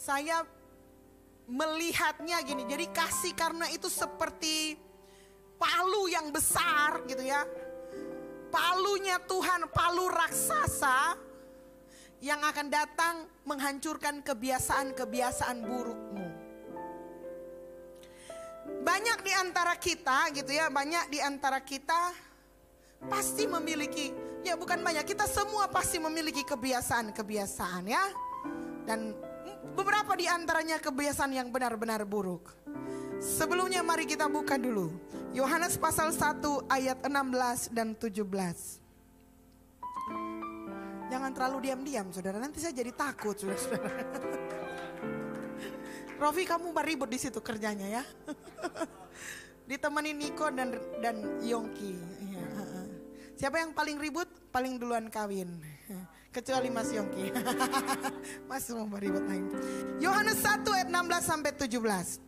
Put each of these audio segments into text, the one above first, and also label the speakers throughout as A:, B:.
A: saya melihatnya gini. Jadi kasih karunia itu seperti palu yang besar gitu ya. Palunya Tuhan, palu raksasa yang akan datang menghancurkan kebiasaan-kebiasaan burukmu. Banyak di antara kita gitu ya, banyak di antara kita pasti memiliki, ya bukan banyak, kita semua pasti memiliki kebiasaan-kebiasaan ya. Dan beberapa di antaranya kebiasaan yang benar-benar buruk. Sebelumnya mari kita buka dulu Yohanes pasal 1 ayat 16 dan 17. Jangan terlalu diam-diam saudara, nanti saya jadi takut saudara. Rofi, kamu ribut di situ kerjanya ya. Ditemani Niko dan Yongki. Siapa yang paling ribut? Paling duluan kawin. Kecuali Mas Yongki. Mas mau ribut lain. Yohanes 1 ayat 16 sampai 17.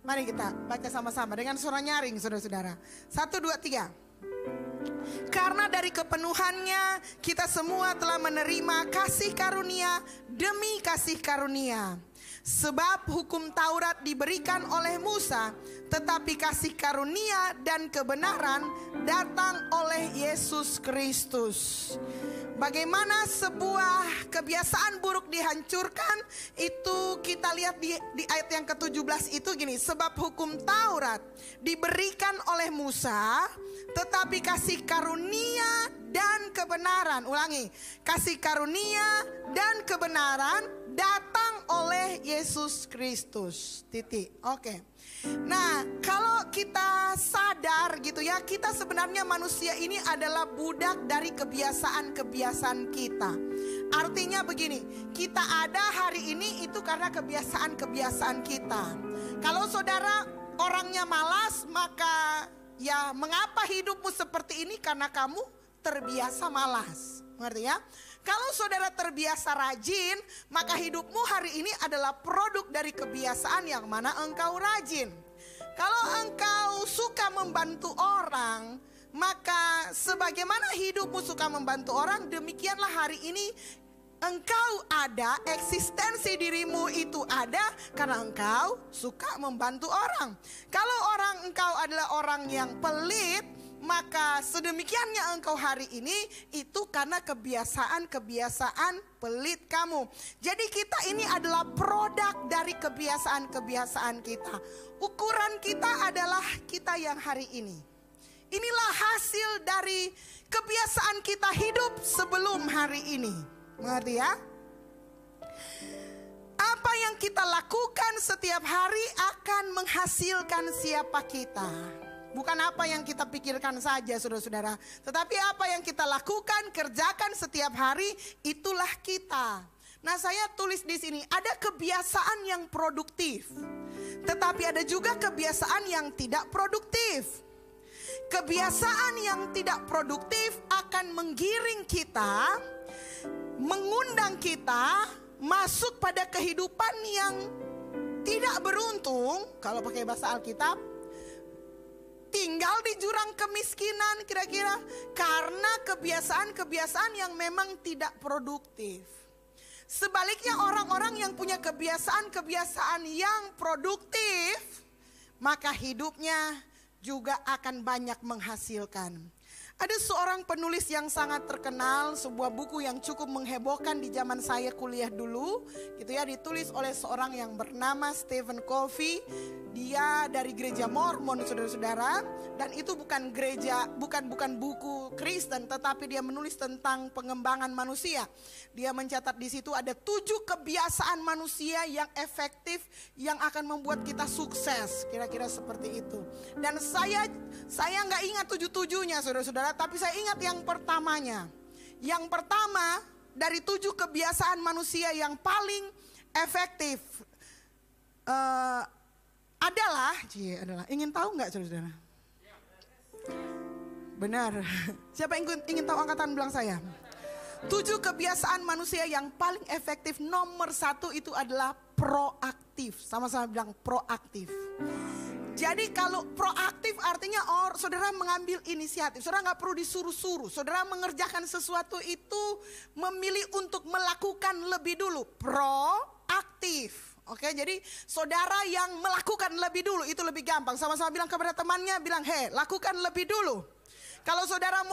A: Mari kita baca sama-sama dengan suara nyaring saudara-saudara. 1, 2, 3. Karena dari kepenuhannya kita semua telah menerima kasih karunia demi kasih karunia. Sebab hukum Taurat diberikan oleh Musa, tetapi kasih karunia dan kebenaran datang oleh Yesus Kristus. Bagaimana sebuah kebiasaan buruk dihancurkan, itu kita lihat di ayat yang ke-17 itu gini. Sebab hukum Taurat diberikan oleh Musa, tetapi kasih karunia dan kebenaran, ulangi, kasih karunia dan kebenaran datang oleh Yesus Kristus. Titik. Oke. Nah, kalau kita sadar gitu ya, kita sebenarnya manusia ini adalah budak dari kebiasaan-kebiasaan kita. Artinya begini, kita ada hari ini itu karena kebiasaan-kebiasaan kita. Kalau saudara orangnya malas, maka ya mengapa hidupmu seperti ini? Karena kamu terbiasa malas. Ngerti ya? Kalau saudara terbiasa rajin, maka hidupmu hari ini adalah produk dari kebiasaan yang mana engkau rajin. Kalau engkau suka membantu orang, maka sebagaimana hidupmu suka membantu orang, demikianlah hari ini engkau ada, eksistensi dirimu itu ada karena engkau suka membantu orang. Kalau engkau adalah orang yang pelit, maka sedemikiannya engkau hari ini itu karena kebiasaan-kebiasaan pelit kamu. Jadi kita ini adalah produk dari kebiasaan-kebiasaan kita. Ukuran kita adalah kita yang hari ini. Inilah hasil dari kebiasaan kita hidup sebelum hari ini. Mengerti ya? Apa yang kita lakukan setiap hari akan menghasilkan siapa kita. Bukan apa yang kita pikirkan saja saudara-saudara, tetapi apa yang kita lakukan, kerjakan setiap hari, itulah kita. Nah, saya tulis di sini ada kebiasaan yang produktif, tetapi ada juga kebiasaan yang tidak produktif. Kebiasaan yang tidak produktif akan menggiring kita, mengundang kita masuk pada kehidupan yang tidak beruntung. Kalau pakai bahasa Alkitab, tinggal di jurang kemiskinan kira-kira karena kebiasaan-kebiasaan yang memang tidak produktif. Sebaliknya orang-orang yang punya kebiasaan-kebiasaan yang produktif, maka hidupnya juga akan banyak menghasilkan. Ada seorang penulis yang sangat terkenal, sebuah buku yang cukup menghebohkan di zaman saya kuliah dulu, gitu ya, ditulis oleh seorang yang bernama Stephen Covey. Dia dari gereja Mormon, saudara-saudara, dan itu bukan buku Kristen, tetapi dia menulis tentang pengembangan manusia. Dia mencatat di situ ada 7 kebiasaan manusia yang efektif yang akan membuat kita sukses, kira-kira seperti itu. Dan saya nggak ingat 7-7-nya, saudara-saudara, tapi saya ingat yang pertamanya. Yang pertama dari 7 kebiasaan manusia yang paling efektif adalah, ingin tahu nggak saudara? Benar. Siapa yang ingin tahu angkatan belakang saya? 7 kebiasaan manusia yang paling efektif. Nomor 1 itu adalah proaktif. Sama-sama bilang proaktif. Jadi kalau proaktif artinya saudara mengambil inisiatif. Saudara nggak perlu disuruh-suruh. Saudara mengerjakan sesuatu itu memilih untuk melakukan lebih dulu. Proaktif. proaktif. Oke, jadi saudara yang melakukan lebih dulu itu lebih gampang. Sama-sama bilang kepada temannya, bilang, "Hei, lakukan lebih dulu." Kalau saudara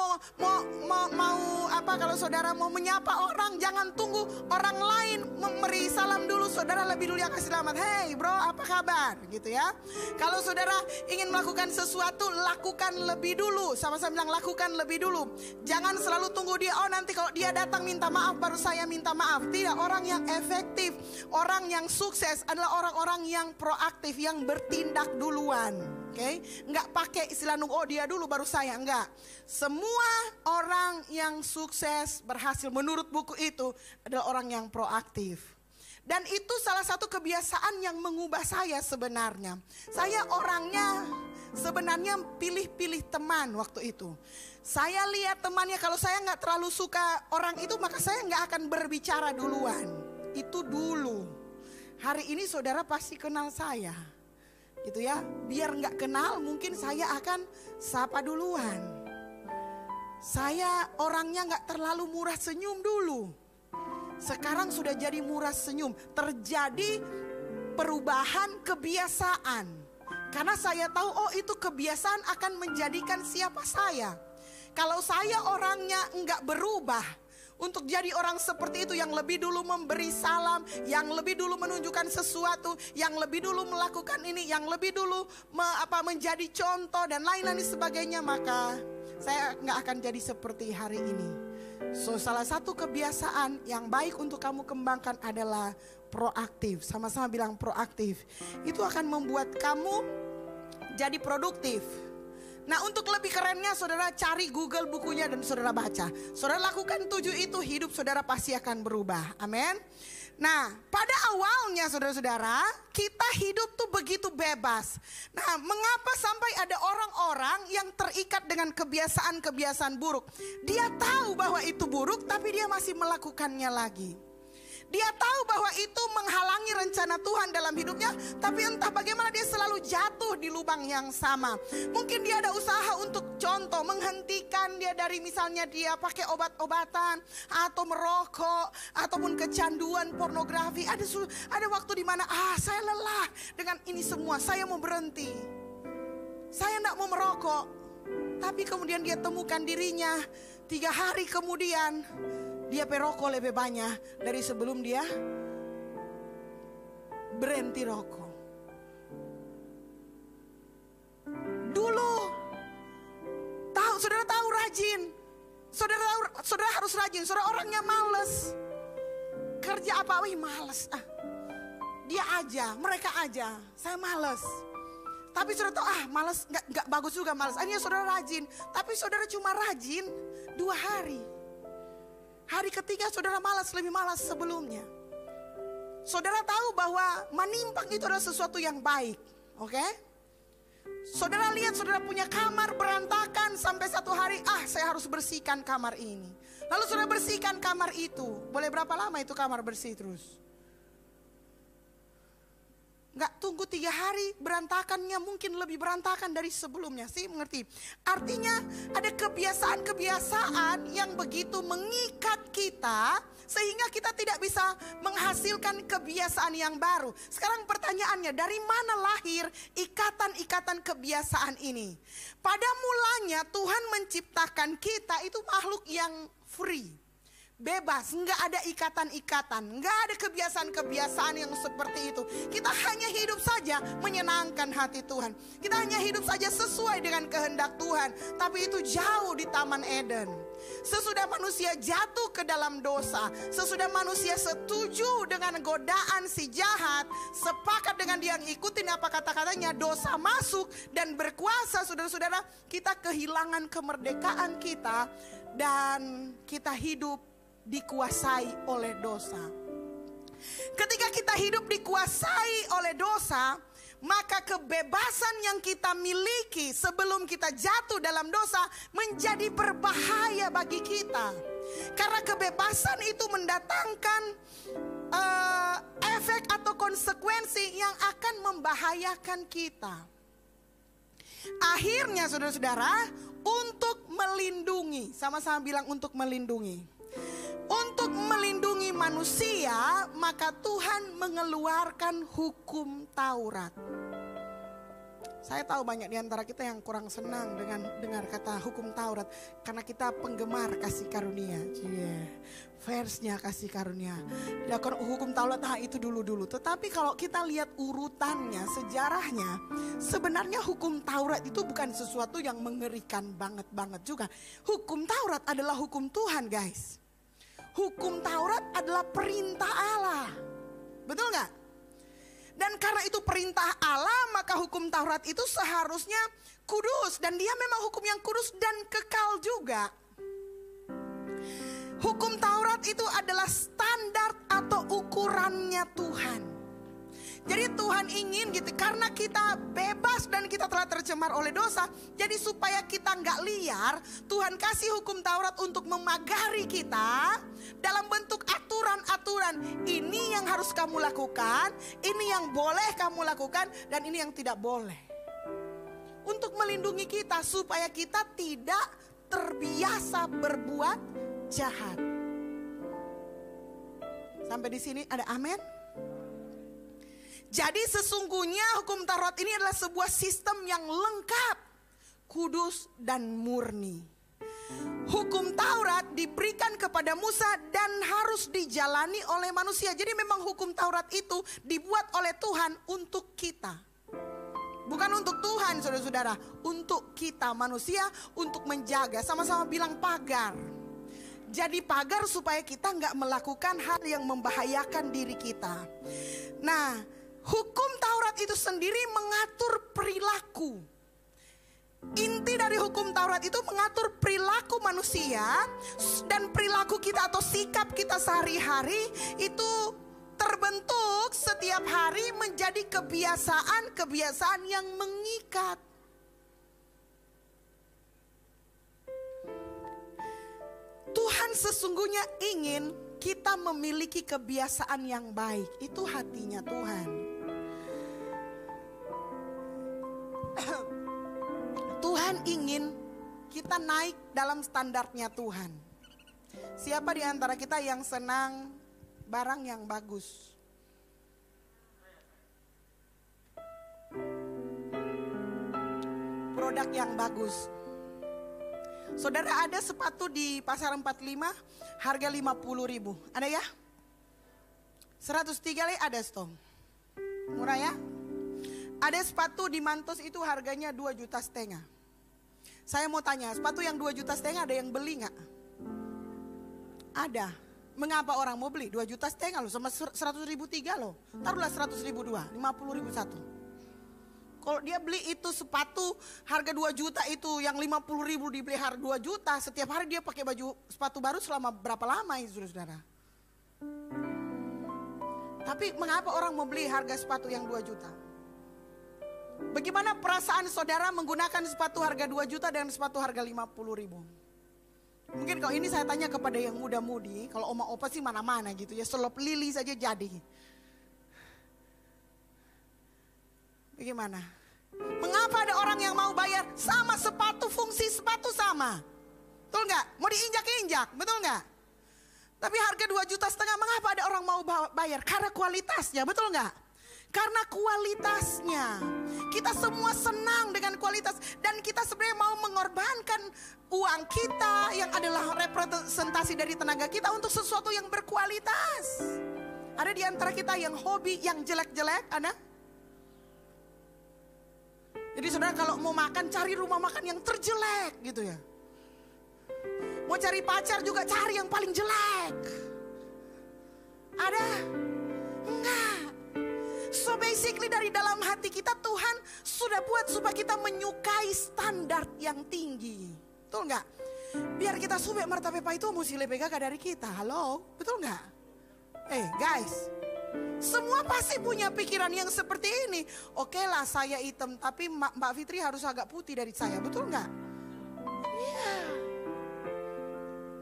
A: kalau saudara mau menyapa orang, jangan tunggu orang lain memberi salam dulu. Saudara lebih dulu yang kasih selamat. "Hey bro, apa kabar?" Gitu ya. Kalau saudara ingin melakukan sesuatu, lakukan lebih dulu. Sama-sama bilang, lakukan lebih dulu. Jangan selalu tunggu dia, oh nanti kalau dia datang minta maaf baru saya minta maaf. Tidak, orang yang efektif, orang yang sukses adalah orang-orang yang proaktif, yang bertindak duluan. Oke, nggak pakai istilah nunggu, oh dia dulu baru saya, enggak. Semua orang yang sukses berhasil menurut buku itu adalah orang yang proaktif. Dan itu salah satu kebiasaan yang mengubah saya sebenarnya. Saya orangnya sebenarnya pilih-pilih teman waktu itu. Saya lihat temannya, kalau saya nggak terlalu suka orang itu, maka saya nggak akan berbicara duluan. Itu dulu. Hari ini saudara pasti kenal saya. Gitu ya, biar nggak kenal mungkin saya akan sapa duluan. Saya orangnya nggak terlalu murah senyum dulu. Sekarang sudah jadi murah senyum. Terjadi perubahan kebiasaan. Karena saya tahu, oh itu kebiasaan akan menjadikan siapa saya. Kalau saya orangnya nggak berubah untuk jadi orang seperti itu, yang lebih dulu memberi salam, yang lebih dulu menunjukkan sesuatu, yang lebih dulu melakukan ini, yang lebih dulu menjadi contoh dan lain-lain sebagainya, maka saya nggak akan jadi seperti hari ini. So, salah satu kebiasaan yang baik untuk kamu kembangkan adalah proaktif. Sama-sama bilang proaktif. Itu akan membuat kamu jadi produktif. Nah, untuk lebih kerennya saudara cari Google bukunya dan saudara baca. Saudara lakukan 7 itu, hidup saudara pasti akan berubah. Amin. Nah, pada awalnya saudara-saudara, kita hidup tuh begitu bebas. Nah, mengapa sampai ada orang-orang yang terikat dengan kebiasaan-kebiasaan buruk? Dia tahu bahwa itu buruk, tapi dia masih melakukannya lagi. Dia tahu bahwa itu menghalangi rencana Tuhan dalam hidupnya, tapi entah bagaimana dia selalu jatuh di lubang yang sama. Mungkin dia ada usaha untuk contoh menghentikan dia dari misalnya dia pakai obat-obatan atau merokok ataupun kecanduan pornografi. Ada waktu di mana saya lelah dengan ini semua, saya mau berhenti. Saya tidak mau merokok. Tapi kemudian dia temukan dirinya 3 hari kemudian dia perokok lebih banyak dari sebelum dia berhenti rokok. Dulu saudara tahu rajin. Saudara harus rajin. Saudara orangnya males. Kerja apa? Wih males. Dia aja, mereka aja. Saya males. Tapi saudara tahu males nggak bagus juga males. Akhirnya saudara rajin. Tapi saudara cuma rajin 2 hari. Hari ketiga saudara malas, lebih malas sebelumnya. Saudara tahu bahwa menyimpang itu adalah sesuatu yang baik. Oke? Saudara lihat saudara punya kamar berantakan sampai satu hari, saya harus bersihkan kamar ini. Lalu saudara bersihkan kamar itu. Boleh berapa lama itu kamar bersih terus? Nggak tunggu 3 hari, berantakannya mungkin lebih berantakan dari sebelumnya. Sih mengerti? Artinya ada kebiasaan-kebiasaan yang begitu mengikat kita sehingga kita tidak bisa menghasilkan kebiasaan yang baru. Sekarang pertanyaannya, dari mana lahir ikatan-ikatan kebiasaan ini? Pada mulanya Tuhan menciptakan kita itu makhluk yang free. Bebas, nggak ada ikatan-ikatan, nggak ada kebiasaan-kebiasaan yang seperti itu. Kita hanya hidup saja menyenangkan hati Tuhan. Kita hanya hidup saja sesuai dengan kehendak Tuhan. Tapi itu jauh di Taman Eden. Sesudah manusia jatuh ke dalam dosa, sesudah manusia setuju dengan godaan si jahat, sepakat dengan dia yang ikutin apa kata-katanya, dosa masuk dan berkuasa. Saudara-saudara, kita kehilangan kemerdekaan kita dan kita hidup dikuasai oleh dosa. Ketika kita hidup dikuasai oleh dosa, maka kebebasan yang kita miliki sebelum kita jatuh dalam dosa menjadi berbahaya bagi kita. Karena kebebasan itu mendatangkan efek atau konsekuensi yang akan membahayakan kita. Akhirnya saudara-saudara, untuk melindungi, sama-sama bilang untuk melindungi. Untuk Untuk melindungi manusia, maka Tuhan mengeluarkan hukum Taurat. Saya tahu banyak di antara kita yang kurang senang dengan dengar kata hukum Taurat. Karena kita penggemar kasih karunia. Versnya kasih karunia. Hukum Taurat itu dulu-dulu. Tetapi kalau kita lihat urutannya, sejarahnya. Sebenarnya hukum Taurat itu bukan sesuatu yang mengerikan banget juga. Hukum Taurat adalah hukum Tuhan, guys. Hukum Taurat adalah perintah Allah. Betul gak? Dan karena itu perintah Allah, maka hukum Taurat itu seharusnya kudus. Dan dia memang hukum yang kudus dan kekal juga. Hukum Taurat itu adalah standar atau ukurannya Tuhan. Jadi Tuhan ingin gitu, karena kita bebas dan kita telah tercemar oleh dosa. Jadi supaya kita gak liar, Tuhan kasih hukum Taurat untuk memagari kita dalam bentuk aturan-aturan. Ini yang harus kamu lakukan, ini yang boleh kamu lakukan, dan ini yang tidak boleh. Untuk melindungi kita supaya kita tidak terbiasa berbuat jahat. Sampai di sini ada amin? Jadi sesungguhnya hukum Taurat ini adalah sebuah sistem yang lengkap, kudus dan murni. Hukum Taurat diberikan kepada Musa dan harus dijalani oleh manusia. Jadi memang hukum Taurat itu dibuat oleh Tuhan untuk kita. Bukan untuk Tuhan, saudara-saudara. Untuk kita manusia, untuk menjaga. Sama-sama bilang pagar. Jadi pagar supaya kita nggak melakukan hal yang membahayakan diri kita. Nah, hukum Taurat itu sendiri mengatur perilaku. Inti dari hukum Taurat itu mengatur perilaku manusia. Dan perilaku kita atau sikap kita sehari-hari itu terbentuk setiap hari menjadi kebiasaan-kebiasaan yang mengikat. Tuhan sesungguhnya ingin kita memiliki kebiasaan yang baik. Itu hatinya Tuhan. Tuhan ingin kita naik dalam standarnya Tuhan. Siapa di antara kita yang senang barang yang bagus? Produk yang bagus. Saudara, ada sepatu di pasar 45 harga 50.000. Ada ya? 103 le ada stom. Murah ya? Ada sepatu di Mantos itu harganya 2,5 juta. Saya mau tanya, sepatu yang 2,5 juta ada yang beli gak? Ada. Mengapa orang mau beli? 2,5 juta loh, sama 100.000 3 loh. Taruhlah 100.000 2, 50.000 1. Kalau dia beli itu sepatu harga 2 juta itu, yang 50.000 dibeli harga 2 juta. Setiap hari dia pakai baju sepatu baru selama berapa lama ya saudara? Tapi mengapa orang mau beli harga sepatu yang 2 juta? Bagaimana perasaan saudara menggunakan sepatu harga 2 juta dan sepatu harga 50.000? Mungkin kalau ini saya tanya kepada yang muda-mudi, kalau oma-opa sih mana-mana gitu ya, selop lili saja jadi. Bagaimana? Mengapa ada orang yang mau bayar sama sepatu, fungsi sepatu sama? Betul nggak? Mau diinjak-injak, betul nggak? Tapi harga 2,5 juta, mengapa ada orang mau bayar? Karena kualitasnya, betul nggak? Karena kualitasnya. Kita semua senang dengan kualitas. Dan kita sebenarnya mau mengorbankan uang kita yang adalah representasi dari tenaga kita untuk sesuatu yang berkualitas. Ada di antara kita yang hobi yang jelek-jelek, ada? Jadi saudara kalau mau makan, cari rumah makan yang terjelek gitu ya. Mau cari pacar juga cari yang paling jelek. Ada? Enggak. So basically dari dalam hati kita Tuhan sudah buat supaya kita menyukai standar yang tinggi. Betul enggak? Biar kita subek martapepa itu mesti lebih gagah dari kita. Halo? Betul enggak? Guys, semua pasti punya pikiran yang seperti ini. Oke lah saya hitam, tapi Mbak Fitri harus agak putih dari saya. Betul nggak? Iya.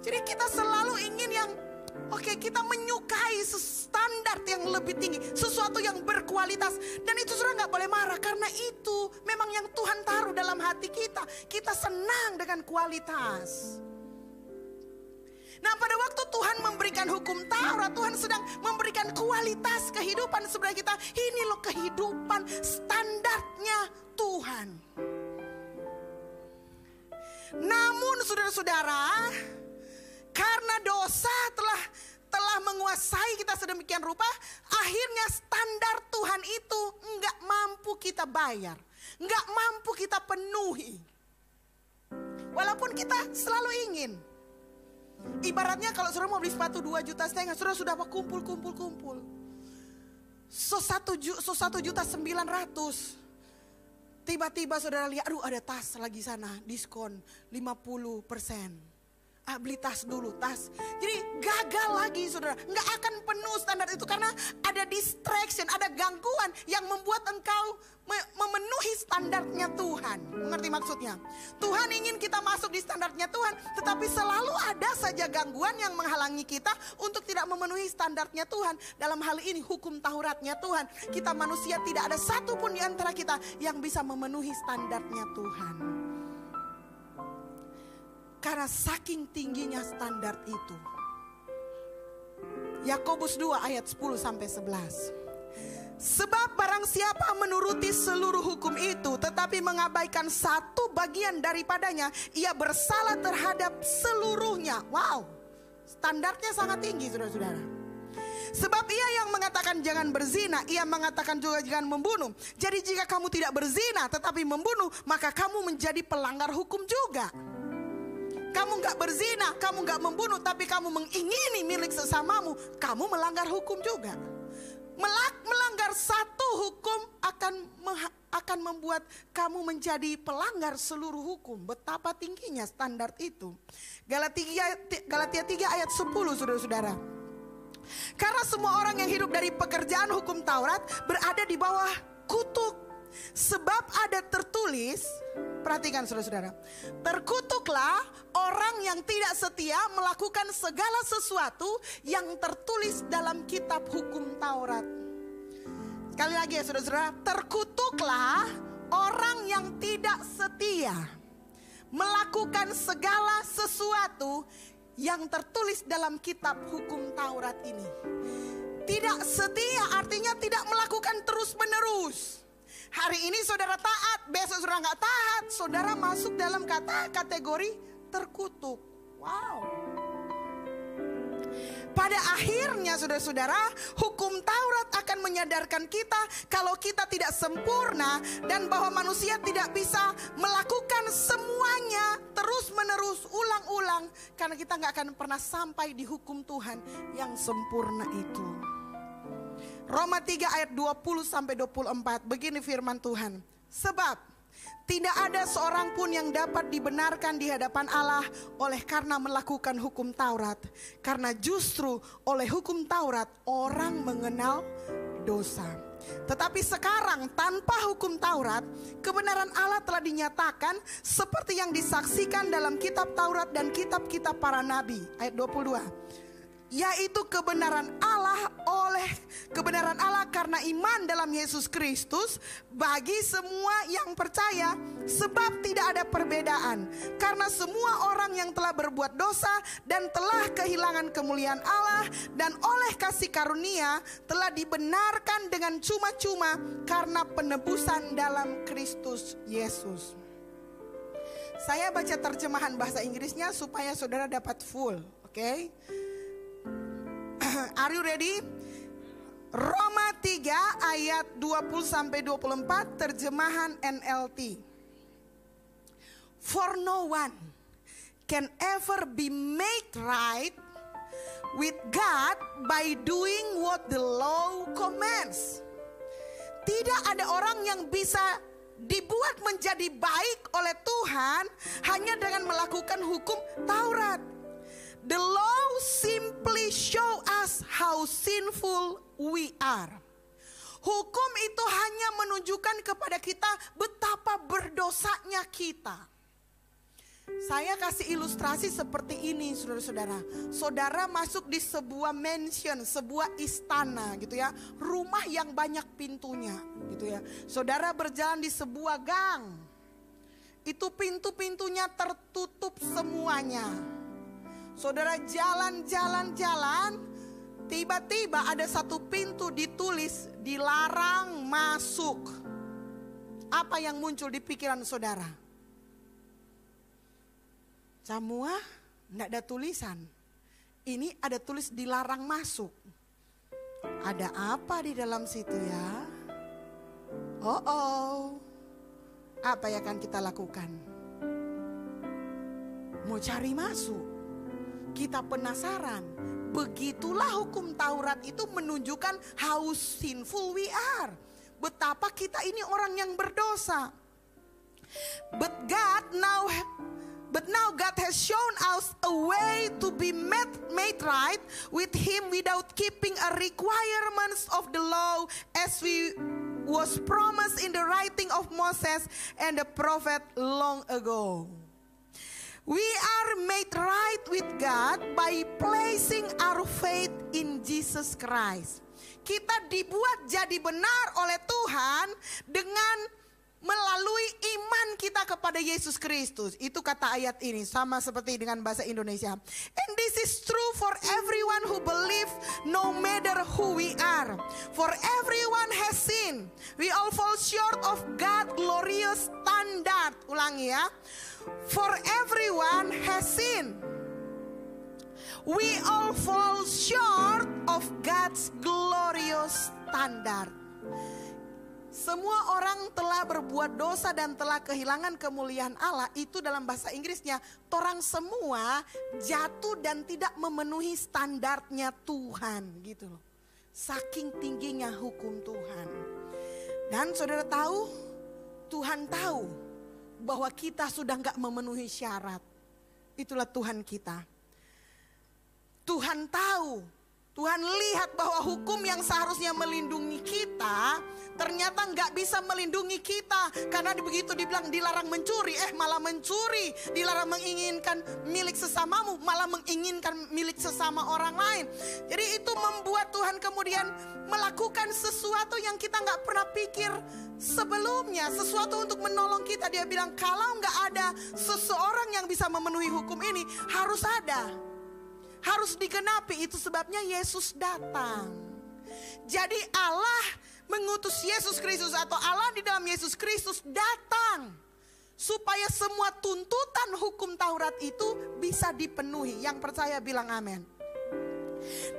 A: Jadi kita selalu ingin yang kita menyukai standar yang lebih tinggi, sesuatu yang berkualitas. Dan itu sudah nggak boleh marah, karena itu memang yang Tuhan taruh dalam hati kita. Kita senang dengan kualitas. Nah, pada waktu Tuhan memberikan hukum Taurat, Tuhan sedang memberikan kualitas kehidupan sebenarnya kita. Ini loh kehidupan standarnya Tuhan. Namun saudara-saudara, karena dosa telah menguasai kita sedemikian rupa, akhirnya standar Tuhan itu enggak mampu kita bayar, enggak mampu kita penuhi. Walaupun kita selalu ingin. Ibaratnya kalau saudara mau beli sepatu 2,5 juta, saudara sudah kumpul. So 1,9 juta. Tiba-tiba saudara lihat, aduh ada tas lagi sana, diskon 50%. Beli tas dulu, tas. Jadi gagal lagi saudara. Nggak akan penuh standar itu karena ada distraction, ada gangguan yang membuat engkau memenuhi standarnya Tuhan. Mengerti maksudnya? Tuhan ingin kita masuk di standarnya Tuhan, tetapi selalu ada saja gangguan yang menghalangi kita untuk tidak memenuhi standarnya Tuhan. Dalam hal ini hukum Tauratnya Tuhan. Kita manusia tidak ada satupun di antara kita yang bisa memenuhi standarnya Tuhan. Karena saking tingginya standar itu. Yakobus 2 ayat 10 sampai 11. Sebab barang siapa menuruti seluruh hukum itu tetapi mengabaikan satu bagian daripadanya, ia bersalah terhadap seluruhnya. Wow, standarnya sangat tinggi saudara-saudara. Sebab ia yang mengatakan jangan berzina, ia mengatakan juga jangan membunuh. Jadi jika kamu tidak berzina tetapi membunuh, maka kamu menjadi pelanggar hukum juga. Kamu gak berzina, kamu gak membunuh, tapi kamu mengingini milik sesamamu, kamu melanggar hukum juga. Melanggar satu hukum akan membuat kamu menjadi pelanggar seluruh hukum. Betapa tingginya standar itu. Galatia 3 ayat 10 saudara-saudara. Karena semua orang yang hidup dari pekerjaan hukum Taurat berada di bawah kutuk. Sebab ada tertulis, perhatikan saudara-saudara, terkutuklah orang yang tidak setia melakukan segala sesuatu yang tertulis dalam kitab hukum Taurat. Sekali lagi ya saudara-saudara, terkutuklah orang yang tidak setia melakukan segala sesuatu yang tertulis dalam kitab hukum Taurat ini. Tidak setia artinya tidak melakukan terus-menerus. Hari ini saudara taat, besok saudara nggak taat, saudara masuk dalam kategori terkutuk. Wow. Pada akhirnya saudara-saudara, hukum Taurat akan menyadarkan kita kalau kita tidak sempurna dan bahwa manusia tidak bisa melakukan semuanya terus-menerus, ulang-ulang, karena kita nggak akan pernah sampai di hukum Tuhan yang sempurna itu. Roma 3 ayat 20 sampai 24, begini firman Tuhan. Sebab tidak ada seorang pun yang dapat dibenarkan di hadapan Allah oleh karena melakukan hukum Taurat. Karena justru oleh hukum Taurat orang mengenal dosa. Tetapi sekarang tanpa hukum Taurat, kebenaran Allah telah dinyatakan seperti yang disaksikan dalam kitab Taurat dan kitab-kitab para nabi. Ayat 22. Yaitu kebenaran Allah karena iman dalam Yesus Kristus bagi semua yang percaya, sebab tidak ada perbedaan. Karena semua orang yang telah berbuat dosa dan telah kehilangan kemuliaan Allah dan oleh kasih karunia telah dibenarkan dengan cuma-cuma karena penebusan dalam Kristus Yesus. Saya baca terjemahan bahasa Inggrisnya supaya saudara dapat full, oke? Are you ready? Roma 3 ayat 20 sampai 24 terjemahan NLT. For no one can ever be made right with God by doing what the law commands. Tidak ada orang yang bisa dibuat menjadi baik oleh Tuhan hanya dengan melakukan hukum Taurat. The law simply show us how sinful we are. Hukum itu hanya menunjukkan kepada kita betapa berdosanya kita. Saya kasih ilustrasi seperti ini saudara-saudara. Saudara masuk di sebuah mansion, sebuah istana gitu ya. Rumah yang banyak pintunya gitu ya. Saudara berjalan di sebuah gang. Itu pintu-pintunya tertutup semuanya. Saudara jalan-jalan, tiba-tiba ada satu pintu ditulis dilarang masuk. Apa yang muncul di pikiran saudara? Semua enggak ada tulisan. Ini ada tulis dilarang masuk. Ada apa di dalam situ ya? Apa yang akan kita lakukan? Mau cari masuk. Kita penasaran. Begitulah hukum Taurat itu menunjukkan how sinful we are. Betapa kita ini orang yang berdosa. But now God has shown us a way to be made right with Him without keeping a requirements of the law, as we was promised in the writing of Moses and the prophet long ago. We are made right with God by placing our faith in Jesus Christ. Kita dibuat jadi benar oleh Tuhan dengan melalui iman kita kepada Yesus Kristus. Itu kata ayat ini, sama seperti dengan bahasa Indonesia. And this is true for everyone who believe, no matter who we are. For everyone has sinned. We all fall short of God's glorious standard. Ulangi ya. For everyone has sinned. We all fall short of God's glorious standard. Semua orang telah berbuat dosa dan telah kehilangan kemuliaan Allah. Itu dalam bahasa Inggrisnya, orang semua jatuh dan tidak memenuhi standarnya Tuhan, gitu loh. Saking tingginya hukum Tuhan. Dan saudara tahu, Tuhan tahu bahwa kita sudah gak memenuhi syarat. Itulah Tuhan kita. Tuhan tahu, Tuhan lihat bahwa hukum yang seharusnya melindungi kita ternyata gak bisa melindungi kita. Karena begitu dibilang dilarang mencuri, malah mencuri. Dilarang menginginkan milik sesamamu, malah menginginkan milik sesama orang lain. Jadi itu membuat Tuhan kemudian melakukan sesuatu yang kita gak pernah pikir sebelumnya. Sesuatu untuk menolong kita. Dia bilang kalau gak ada seseorang yang bisa memenuhi hukum ini, harus ada, harus digenapi. Itu sebabnya Yesus datang. Jadi Allah mengutus Yesus Kristus, atau Allah di dalam Yesus Kristus datang supaya semua tuntutan hukum Taurat itu bisa dipenuhi. Yang percaya bilang amin.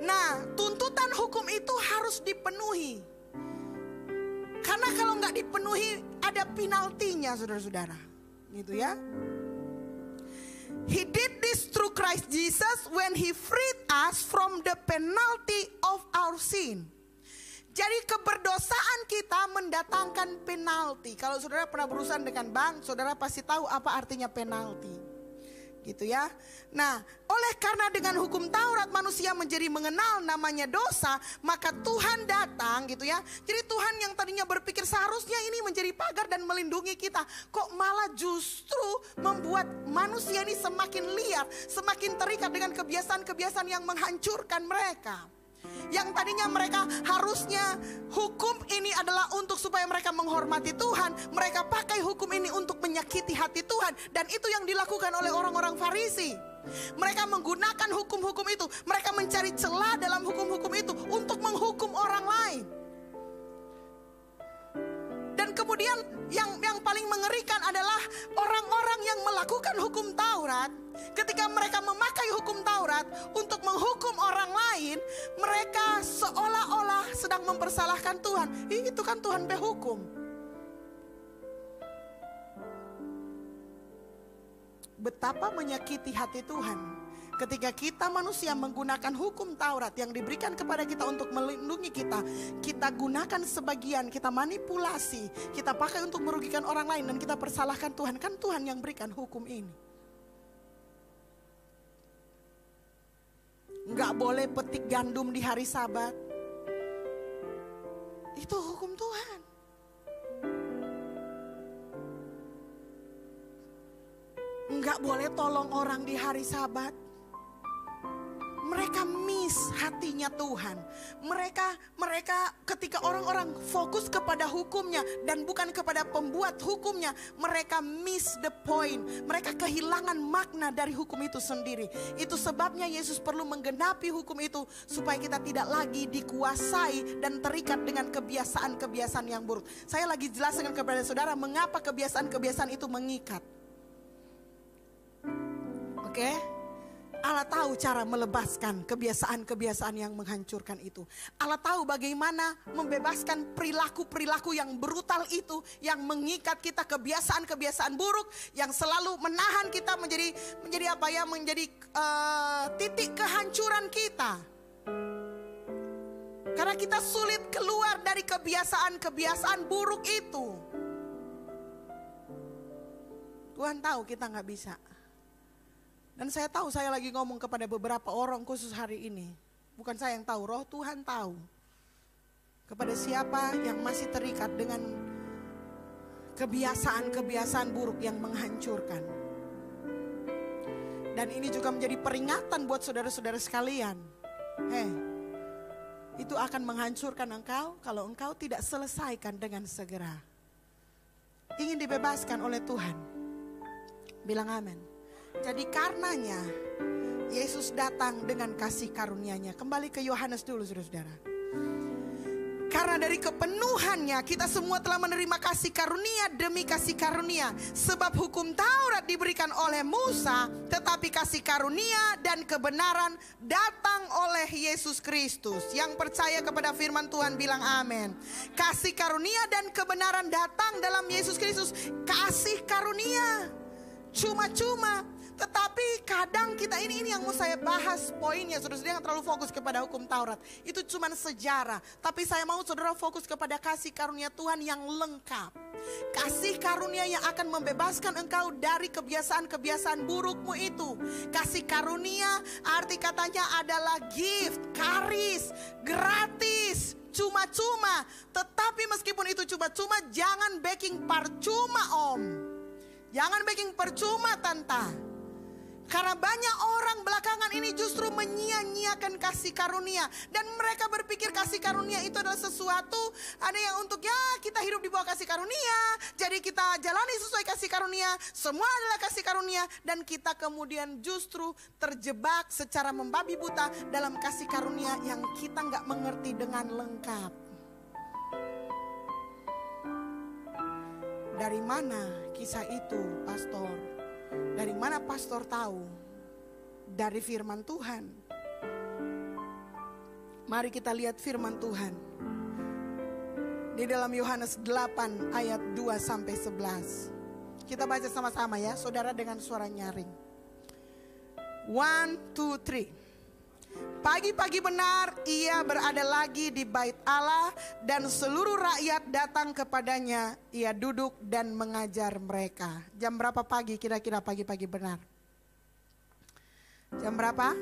A: Nah, tuntutan hukum itu harus dipenuhi. Karena kalau nggak dipenuhi ada penaltinya, saudara-saudara. Gitu ya. He did this through Christ Jesus when He freed us from the penalty of our sin. Jadi keberdosaan kita mendatangkan penalti. Kalau saudara pernah berurusan dengan bank, saudara pasti tahu apa artinya penalti. Gitu ya. Nah, oleh karena dengan hukum Taurat manusia menjadi mengenal namanya dosa, maka Tuhan datang gitu ya. Jadi Tuhan yang tadinya berpikir seharusnya ini menjadi pagar dan melindungi kita, kok malah justru membuat manusia ini semakin liar, semakin terikat dengan kebiasaan-kebiasaan yang menghancurkan mereka. Yang tadinya mereka harusnya hukum ini adalah untuk supaya mereka menghormati Tuhan, mereka pakai hukum ini untuk menyakiti hati Tuhan. Dan itu yang dilakukan oleh orang-orang Farisi. Mereka menggunakan hukum-hukum itu, mereka mencari celah dalam hukum-hukum itu untuk menghukum orang lain. Dan kemudian yang paling mengerikan adalah orang-orang yang melakukan hukum Taurat. Ketika mereka memakai hukum Taurat untuk menghukum orang lain, mereka seolah-olah sedang mempersalahkan Tuhan. Itu kan Tuhan berhukum. Betapa menyakiti hati Tuhan ketika kita manusia menggunakan hukum Taurat yang diberikan kepada kita untuk melindungi kita. Kita gunakan sebagian, kita manipulasi, kita pakai untuk merugikan orang lain, dan kita persalahkan Tuhan. Kan Tuhan yang berikan hukum ini. Nggak boleh petik gandum di hari Sabat. Itu hukum Tuhan. Nggak boleh tolong orang di hari Sabat. Mereka miss hatinya Tuhan. Mereka ketika orang-orang fokus kepada hukumnya dan bukan kepada pembuat hukumnya, mereka miss the point. Mereka kehilangan makna dari hukum itu sendiri. Itu sebabnya Yesus perlu menggenapi hukum itu supaya kita tidak lagi dikuasai dan terikat dengan kebiasaan-kebiasaan yang buruk. Saya lagi jelaskan kepada saudara mengapa kebiasaan-kebiasaan itu mengikat. Oke? Allah tahu cara melebaskan kebiasaan-kebiasaan yang menghancurkan itu. Allah tahu bagaimana membebaskan perilaku-perilaku yang brutal itu, yang mengikat kita, kebiasaan-kebiasaan buruk yang selalu menahan kita menjadi titik kehancuran kita. Karena kita sulit keluar dari kebiasaan-kebiasaan buruk itu. Tuhan tahu kita nggak bisa. Dan saya tahu saya lagi ngomong kepada beberapa orang khusus hari ini. Bukan saya yang tahu, Roh Tuhan tahu. Kepada siapa yang masih terikat dengan kebiasaan-kebiasaan buruk yang menghancurkan. Dan ini juga menjadi peringatan buat saudara-saudara sekalian. Itu akan menghancurkan engkau kalau engkau tidak selesaikan dengan segera. Ingin dibebaskan oleh Tuhan. Bilang amin. Jadi karenanya Yesus datang dengan kasih karunia-Nya. Kembali ke Yohanes dulu saudara-saudara. Karena dari kepenuhannya kita semua telah menerima kasih karunia demi kasih karunia. Sebab hukum Taurat diberikan oleh Musa, tetapi kasih karunia dan kebenaran datang oleh Yesus Kristus. Yang percaya kepada firman Tuhan bilang amin. Kasih karunia dan kebenaran datang dalam Yesus Kristus. Kasih karunia cuma-cuma. Tetapi kadang kita ini yang mau saya bahas poinnya, saudara-saudara, yang terlalu fokus kepada hukum Taurat. Itu cuma sejarah. Tapi saya mau saudara fokus kepada kasih karunia Tuhan yang lengkap. Kasih karunia yang akan membebaskan engkau dari kebiasaan-kebiasaan burukmu itu. Kasih karunia arti katanya adalah gift, karis, gratis, cuma-cuma. Tetapi meskipun itu cuma-cuma, jangan backing percuma om. Jangan backing percuma tante. Karena banyak orang belakangan ini justru menyia-nyiakan kasih karunia. Dan mereka berpikir kasih karunia itu adalah sesuatu, ada yang untuk kita hidup di bawah kasih karunia. Jadi kita jalani sesuai kasih karunia. Semua adalah kasih karunia. Dan kita kemudian justru terjebak secara membabi buta dalam kasih karunia yang kita gak mengerti dengan lengkap. Dari mana kisah itu, pastor? Dari mana pastor tahu? Dari firman Tuhan. Mari kita lihat firman Tuhan. Di dalam Yohanes 8 ayat 2-11. Kita baca sama-sama ya, saudara, dengan suara nyaring. 1, 2, 3. Pagi-pagi benar ia berada lagi di bait Allah dan seluruh rakyat datang kepadanya. Ia duduk dan mengajar mereka. Jam berapa pagi kira-kira pagi-pagi benar? Jam berapa?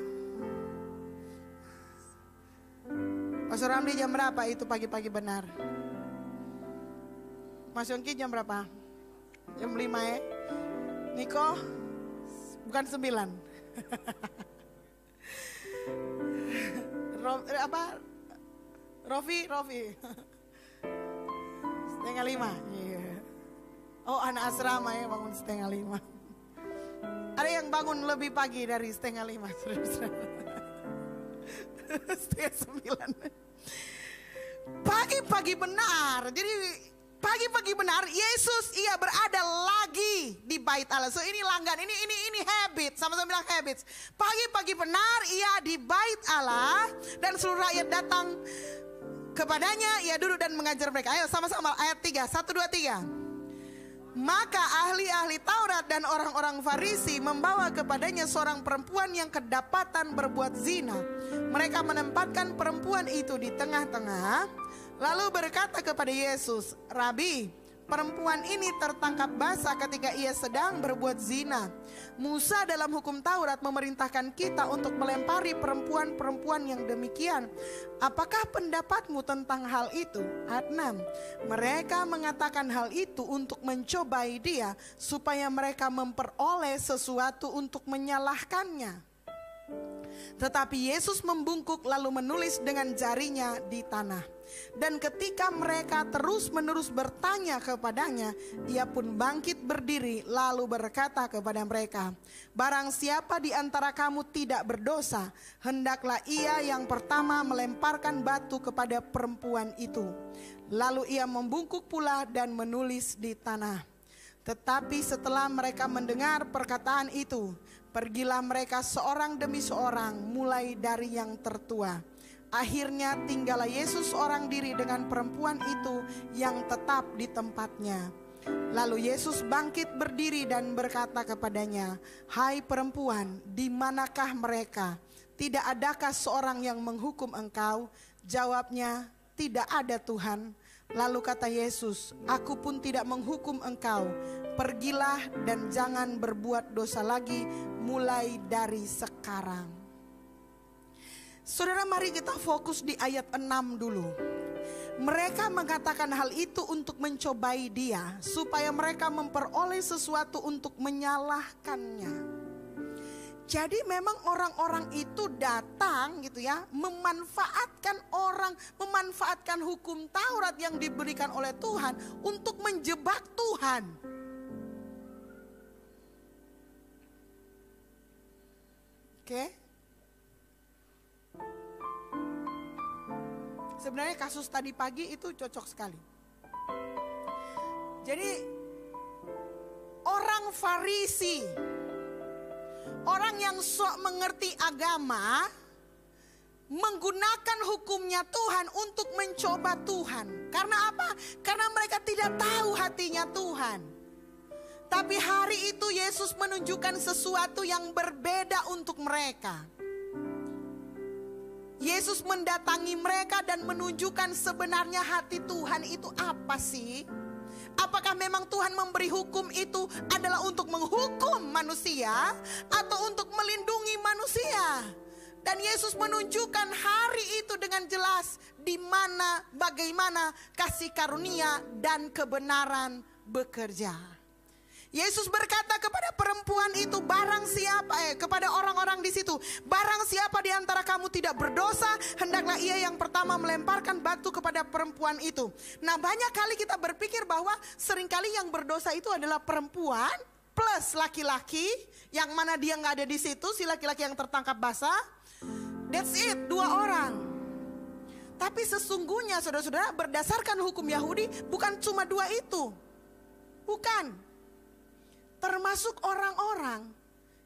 A: Pastor Ramli jam berapa itu pagi-pagi benar? Mas Yongki jam berapa? Jam 5 ya? Niko? Bukan 9. Rofi 4:30. Yeah. Oh, anak asrama ya bangun 4:30. Ada yang bangun lebih pagi dari 4:30. 8:30. Pagi-pagi benar. Jadi pagi-pagi benar Yesus ia berada lagi di bait Allah. So ini langgan, ini habit, sama-sama bilang habits. Pagi-pagi benar ia di bait Allah dan seluruh rakyat datang kepadanya, ia duduk dan mengajar mereka. Ayo sama-sama ayat 3, 1, 2, 3. Maka ahli-ahli Taurat dan orang-orang Farisi membawa kepadanya seorang perempuan yang kedapatan berbuat zina. Mereka menempatkan perempuan itu di tengah-tengah, lalu berkata kepada Yesus, Rabi, perempuan ini tertangkap basah ketika ia sedang berbuat zina. Musa dalam hukum Taurat memerintahkan kita untuk melempari perempuan-perempuan yang demikian. Apakah pendapatmu tentang hal itu? Ayat 6. Mereka mengatakan hal itu untuk mencobai dia, supaya mereka memperoleh sesuatu untuk menyalahkannya. Tetapi Yesus membungkuk lalu menulis dengan jarinya di tanah. Dan ketika mereka terus-menerus bertanya kepadanya, ia pun bangkit berdiri lalu berkata kepada mereka, barang siapa di antara kamu tidak berdosa, hendaklah ia yang pertama melemparkan batu kepada perempuan itu. Lalu ia membungkuk pula dan menulis di tanah. Tetapi setelah mereka mendengar perkataan itu, pergilah mereka seorang demi seorang, mulai dari yang tertua. Akhirnya tinggallah Yesus seorang diri dengan perempuan itu yang tetap di tempatnya. Lalu Yesus bangkit berdiri dan berkata kepadanya, hai perempuan, di manakah mereka? Tidak adakah seorang yang menghukum engkau? Jawabnya, tidak ada Tuhan. Lalu kata Yesus, aku pun tidak menghukum engkau. Pergilah dan jangan berbuat dosa lagi mulai dari sekarang. Saudara, mari kita fokus di ayat 6 dulu. Mereka mengatakan hal itu untuk mencobai dia, supaya mereka memperoleh sesuatu untuk menyalahkannya. Jadi memang orang-orang itu datang gitu ya, memanfaatkan orang, memanfaatkan hukum Taurat yang diberikan oleh Tuhan untuk menjebak Tuhan. Oke. Sebenarnya kasus tadi pagi itu cocok sekali. Jadi orang Farisi, orang yang sok mengerti agama, menggunakan hukumnya Tuhan untuk mencoba Tuhan. Karena apa? Karena mereka tidak tahu hatinya Tuhan. Tapi hari itu Yesus menunjukkan sesuatu yang berbeda untuk mereka. Yesus mendatangi mereka dan menunjukkan sebenarnya hati Tuhan itu apa sih? Apakah memang Tuhan memberi hukum itu adalah untuk menghukum manusia atau untuk melindungi manusia? Dan Yesus menunjukkan hari itu dengan jelas di mana, bagaimana kasih karunia dan kebenaran bekerja. Yesus berkata kepada perempuan itu, barang siapa kepada orang-orang di situ, barang siapa di antara kamu tidak berdosa, hendaklah ia yang pertama melemparkan batu kepada perempuan itu. Nah, banyak kali kita berpikir bahwa seringkali yang berdosa itu adalah perempuan plus laki-laki, yang mana dia nggak ada di situ, si laki-laki yang tertangkap basah. That's it, 2 orang. Tapi sesungguhnya saudara-saudara, berdasarkan hukum Yahudi bukan cuma 2 itu. Bukan. Termasuk orang-orang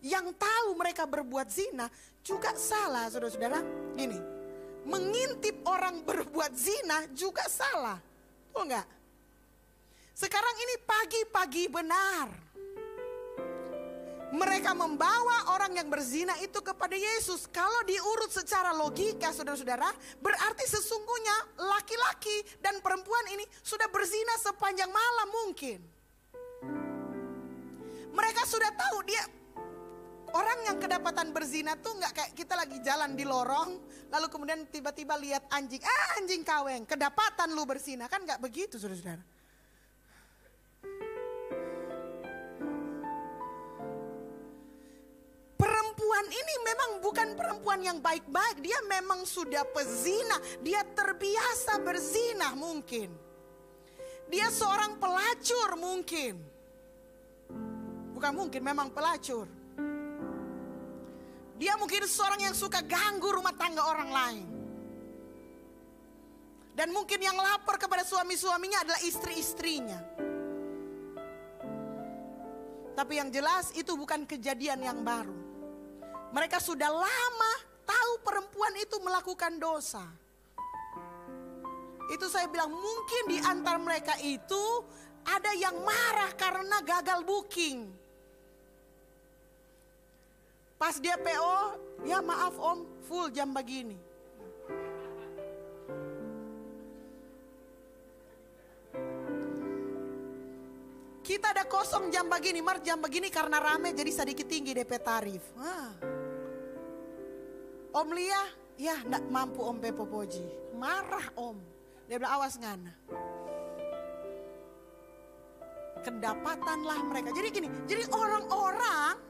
A: yang tahu mereka berbuat zina juga salah, saudara-saudara. Gini, mengintip orang berbuat zina juga salah. Betul enggak? Sekarang ini pagi-pagi benar. Mereka membawa orang yang berzina itu kepada Yesus. Kalau diurut secara logika, saudara-saudara, berarti sesungguhnya laki-laki dan perempuan ini sudah berzina sepanjang malam mungkin. Mereka sudah tahu dia orang yang kedapatan berzina tuh nggak kayak kita lagi jalan di lorong, lalu kemudian tiba-tiba lihat anjing, anjing kaweng, kedapatan lu berzina, kan nggak begitu, saudara-saudara. Perempuan ini memang bukan perempuan yang baik-baik, dia memang sudah pezina, dia terbiasa berzina mungkin. Dia seorang pelacur mungkin. Bukan mungkin, memang pelacur. Dia mungkin seorang yang suka ganggu rumah tangga orang lain. Dan mungkin yang lapor kepada suami-suaminya adalah istri-istrinya. Tapi yang jelas itu bukan kejadian yang baru. Mereka sudah lama tahu perempuan itu melakukan dosa. Itu saya bilang mungkin di antara mereka itu ada yang marah karena gagal booking. Pas dia PO, ya maaf om, full jam begini. Kita ada kosong jam begini, jam begini karena rame jadi sedikit tinggi DP tarif. Om Lia, ya enggak mampu om Pepo Poji. Marah om. Dia bilang awas ngana. Kedapatanlah mereka. Jadi gini, jadi orang-orang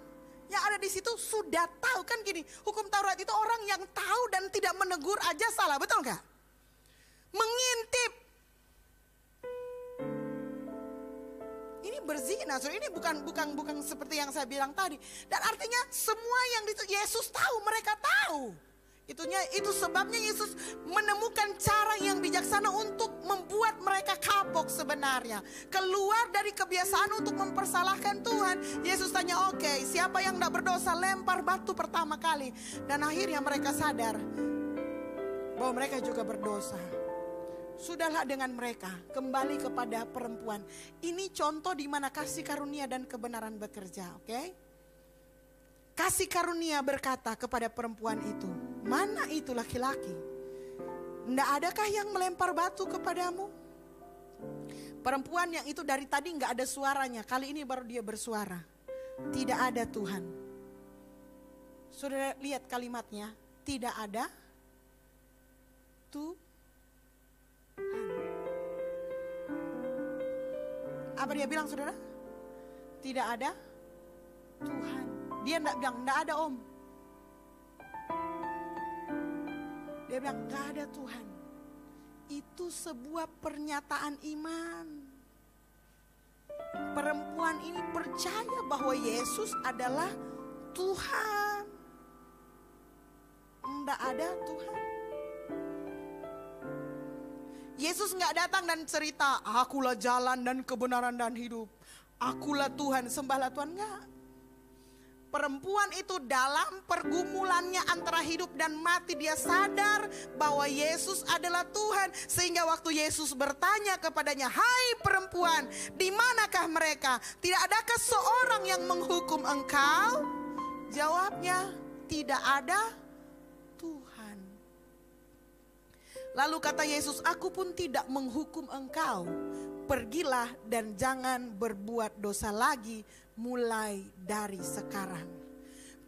A: yang ada di situ sudah tahu. Kan gini, hukum Taurat itu orang yang tahu dan tidak menegur aja salah, betul nggak? Mengintip. Ini berzina, so ini bukan seperti yang saya bilang tadi. Dan artinya semua yang Yesus tahu, mereka tahu. Itu sebabnya Yesus menemukan cara yang bijaksana untuk membuat mereka kapok sebenarnya. Keluar dari kebiasaan untuk mempersalahkan Tuhan. Yesus tanya, oke, siapa yang tidak berdosa lempar batu pertama kali. Dan akhirnya mereka sadar bahwa mereka juga berdosa. Sudahlah dengan mereka, kembali kepada perempuan. Ini contoh di mana kasih karunia dan kebenaran bekerja, oke? Kasih karunia berkata kepada perempuan itu, mana itu laki-laki? Nggak adakah yang melempar batu kepadamu? Perempuan yang itu dari tadi nggak ada suaranya, kali ini baru dia bersuara. Tidak ada Tuhan. Saudara lihat kalimatnya, tidak ada Tuhan. Apa dia bilang, saudara? Tidak ada Tuhan. Dia enggak bilang, enggak ada om. Dia bilang, enggak ada Tuhan. Itu sebuah pernyataan iman. Perempuan ini percaya bahwa Yesus adalah Tuhan. Enggak ada Tuhan. Yesus enggak datang dan cerita, akulah jalan dan kebenaran dan hidup. Akulah Tuhan, sembahlah Tuhan. Enggak. Perempuan itu dalam pergumulannya antara hidup dan mati, dia sadar bahwa Yesus adalah Tuhan. Sehingga waktu Yesus bertanya kepadanya, hai perempuan, di manakah mereka? Tidak adakah seorang yang menghukum engkau? Jawabnya, tidak ada Tuhan. Lalu kata Yesus, aku pun tidak menghukum engkau. Pergilah dan jangan berbuat dosa lagi mulai dari sekarang.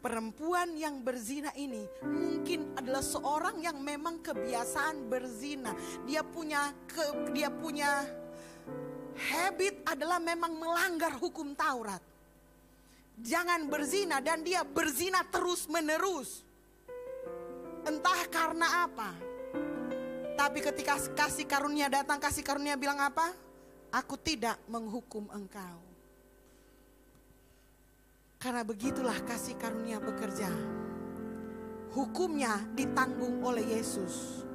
A: Perempuan yang berzina ini mungkin adalah seorang yang memang kebiasaan berzina. Dia punya habit adalah memang melanggar hukum Taurat. Jangan berzina, dan dia berzina terus menerus. Entah karena apa. Tapi ketika kasih karunia datang, kasih karunia bilang apa? Aku tidak menghukum engkau. Karena begitulah kasih karunia bekerja. Hukumnya ditanggung oleh Yesus.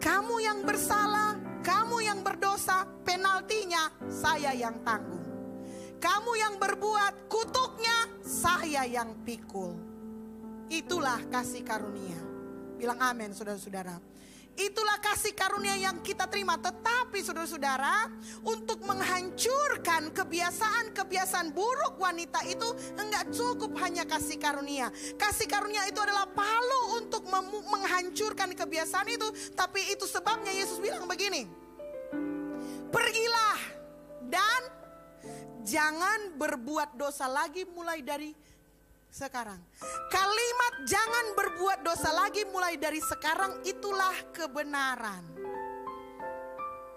A: Kamu yang bersalah, kamu yang berdosa, penaltinya saya yang tanggung. Kamu yang berbuat, kutuknya saya yang pikul. Itulah kasih karunia. Bilang amin, saudara-saudara. Itulah kasih karunia yang kita terima. Tetapi saudara-saudara, untuk menghancurkan kebiasaan-kebiasaan buruk wanita itu enggak cukup hanya kasih karunia. Kasih karunia itu adalah palu untuk menghancurkan kebiasaan itu. Tapi itu sebabnya Yesus bilang begini, pergilah dan jangan berbuat dosa lagi mulai dari sekarang. Kalimat jangan berbuat dosa lagi mulai dari sekarang itulah kebenaran.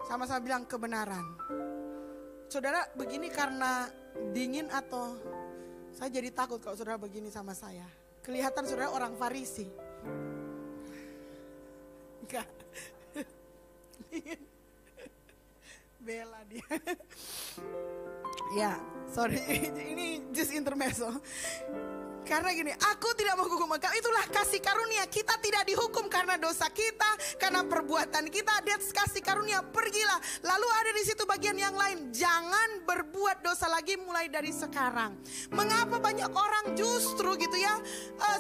A: Sama-sama bilang kebenaran. Saudara begini karena dingin atau saya jadi takut kalau saudara begini sama saya. Kelihatan saudara orang Farisi. Enggak. Bela dia. Ya, sorry, ini just intermezzo. Karena gini, aku tidak menghukum engkau. Itulah kasih karunia. Kita tidak dihukum karena dosa kita, karena perbuatan kita. That's kasih karunia. Pergilah. Lalu ada di situ bagian yang lain. Jangan berbuat dosa lagi mulai dari sekarang. Mengapa banyak orang justru gitu ya,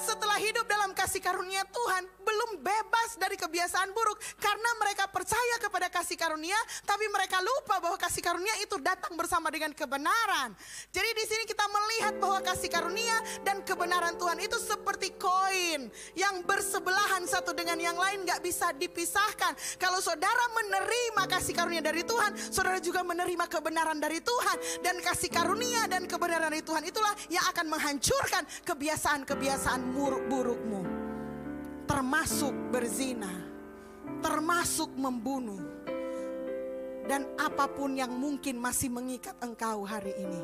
A: setelah hidup dalam kasih karunia Tuhan, belum bebas dari kebiasaan buruk. Karena mereka percaya kepada kasih karunia, tapi mereka lupa bahwa kasih karunia itu datang bersama dengan kebenaran. Jadi di sini kita melihat bahwa kasih karunia dan kebenaran Tuhan itu seperti koin yang bersebelahan satu dengan yang lain, gak bisa dipisahkan. Kalau saudara menerima kasih karunia dari Tuhan, saudara juga menerima kebenaran dari Tuhan. Dan kasih karunia dan kebenaran dari Tuhan itulah yang akan menghancurkan kebiasaan-kebiasaan burukmu. Termasuk berzina, termasuk membunuh, dan apapun yang mungkin masih mengikat engkau hari ini.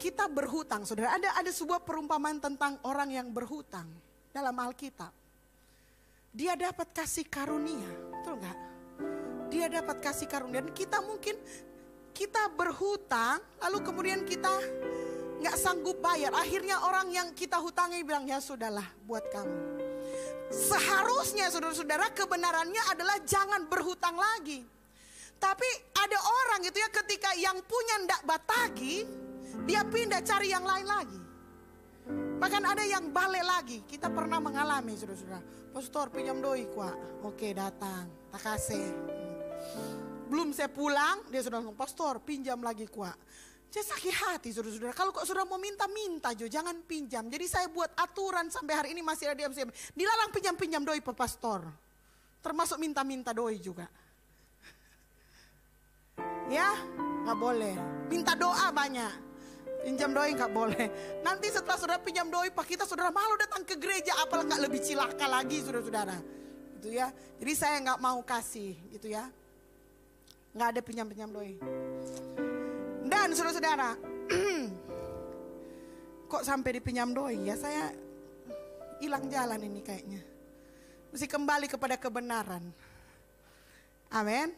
A: kita berhutang, saudara. Ada sebuah perumpamaan tentang orang yang berhutang dalam Alkitab. Dia dapat kasih karunia, betul nggak? Dia dapat kasih karunia. Dan kita mungkin kita berhutang, lalu kemudian kita nggak sanggup bayar. Akhirnya orang yang kita hutangi bilang, ya sudahlah buat kamu. Seharusnya saudara-saudara kebenarannya adalah jangan berhutang lagi. Tapi ada orang gitu ya, ketika yang punya ndak batagi, dia pindah cari yang lain lagi. Bahkan ada yang balik lagi. Kita pernah mengalami saudara-saudara. Pastor pinjam doi kuak. Oke datang, tak kasih. Belum saya pulang, dia sudah ngomong, pastor pinjam lagi kuak. Saya sakit hati saudara-saudara. Kalau kok sudah mau minta Jo, jangan pinjam. Jadi saya buat aturan sampai hari ini masih ada diam. Dilarang pinjam-pinjam doi pe pastor. Termasuk minta-minta doi juga. Ya, gak boleh. Minta doa banyak. Pinjam doi gak boleh. Nanti setelah saudara pinjam doi, pak kita saudara malu datang ke gereja. Apalagi gak lebih cilaka lagi saudara-saudara. Gitu ya. Jadi saya gak mau kasih gitu ya. Gak ada pinjam-pinjam doi. Dan saudara-saudara, kok sampai dipinjam doi ya, saya hilang jalan ini kayaknya. Mesti kembali kepada kebenaran. Amin.